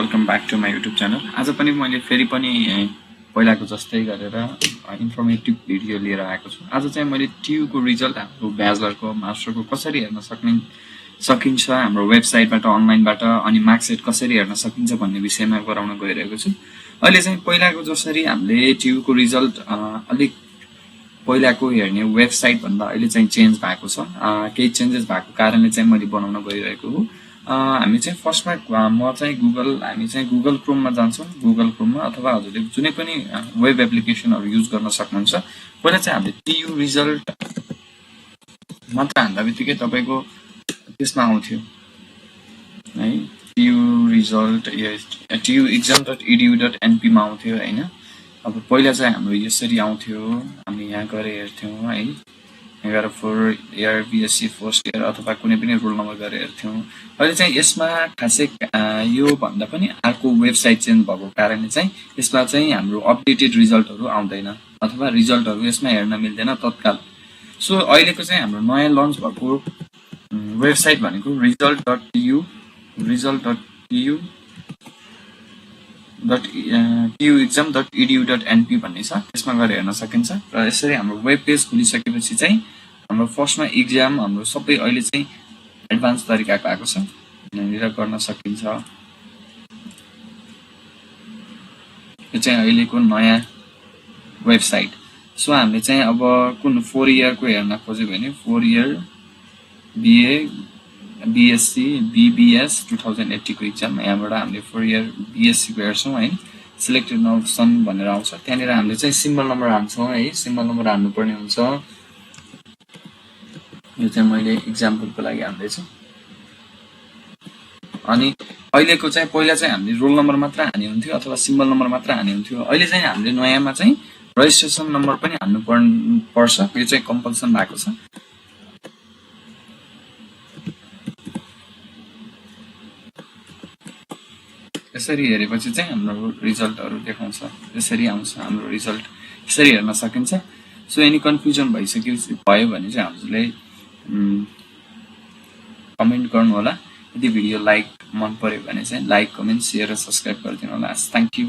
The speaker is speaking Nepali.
Welcome back to my YouTube channel. आज पनि मैले फेरि पनि पहिलाको जस्तै गरेर इन्फर्मेटिभ भिडियो लिएर आएको छु। आज चाहिँ मैले टियुको रिजल्ट हाम्रो ब्याचलरको मास्टरको कसरी हेर्न सकिन्छ हाम्रो वेबसाइटबाट अनलाइनबाट, अनि मार्कसिट कसरी हेर्न सकिन्छ भन्ने विषयमा गराउन गइरहेको छु। अहिले चाहिँ पहिलाको जसरी हामीले टियुको रिजल्ट अलिक पहिलाको हेर्ने वेबसाइट भन्दा अहिले चाहिँ चेन्ज भएको छ। केही चेन्जेस भएको कारणले चाहिँ मैले बनाउन गइरहेको हो। हामी चाहिँ फर्स्टमा हामी चाहिँ गुगल क्रोममा जान्छौँ। गुगल क्रोममा अथवा हजुरले जुनै पनि वेब एप्लिकेसनहरू युज गर्न सक्नुहुन्छ। पहिला चाहिँ हामीले टियु रिजल्ट मात्र हान्दा बित्तिकै तपाईँको त्यसमा आउँथ्यो है, टियु रिजल्ट tiuexam.edu.np मा आउँथ्यो होइन। अब पहिला चाहिँ हाम्रो यसरी आउँथ्यो, हामी यहाँ गएर हेर्थ्यौँ है, यहाँ गएर 4 इयर बिएससी फर्स्ट इयर अथवा कुनै पनि रोल नम्बर गरेर हेर्थ्यौँ। अहिले चाहिँ यसमा खासै यो भन्दा पनि अर्को वेबसाइट चेन्ज भएको कारणले चाहिँ यसमा चाहिँ हाम्रो अपडेटेड रिजल्टहरू आउँदैन अथवा रिजल्टहरू यसमा हेर्न मिल्दैन तत्काल। सो अहिलेको चाहिँ हाम्रो नयाँ लन्च भएको वेबसाइट भनेको tiuexam.edu.np भन्ने छ, त्यसमा गएर हेर्न सकिन्छ। र यसरी हाम्रो वेब पेज खुलिसकेपछि चाहिँ हाम्रो फर्स्टमा इक्जाम हाम्रो सबै अहिले चाहिँ एडभान्स तरिकाको आएको छ, यहाँनिर गर्न सकिन्छ। यो चाहिँ अहिलेको नयाँ वेबसाइट। सो हामीले चाहिँ अब कुन 4 इयरको हेर्न खोज्यो भने 4 इयर बिए बिएससी बिबिएस 2080 को इक्जाम, यहाँबाट हामीले 4 इयर बिएससी को हेर्छौँ है। सिलेक्टेड अप्सन भनेर आउँछ, त्यहाँनिर हामीले चाहिँ सिम्बल नम्बर हाल्छौँ है, सिम्बल नम्बर हाल्नुपर्ने हुन्छ। यो चाहिँ मैले इक्जाम्पलको लागि हाल्दैछु। अनि अहिलेको चाहिँ पहिला चाहिँ हामीले रोल नम्बर मात्र हाल्ने हुन्थ्यो अथवा सिम्बल नम्बर मात्र हाल्ने हुन्थ्यो। अहिले चाहिँ हामीले नयाँमा चाहिँ रजिस्ट्रेसन नम्बर पनि हाल्नु पर्छ, यो चाहिँ कम्पल्सन भएको छ। यसरी हेरेपछि चाहिँ हाम्रो रिजल्टहरू देखाउँछ, यसरी आउँछ हाम्रो रिजल्ट, यसरी हेर्न सकिन्छ। सो एनी कन्फ्युजन भयो भने चाहिँ हजुरले कमेन्ट गर्नु होला। यदि भिडियो मन पर्यो भने चाहिँ लाइक, कमेन्ट, सेयर र सब्सक्राइब गरिदिनु होला। Thank you.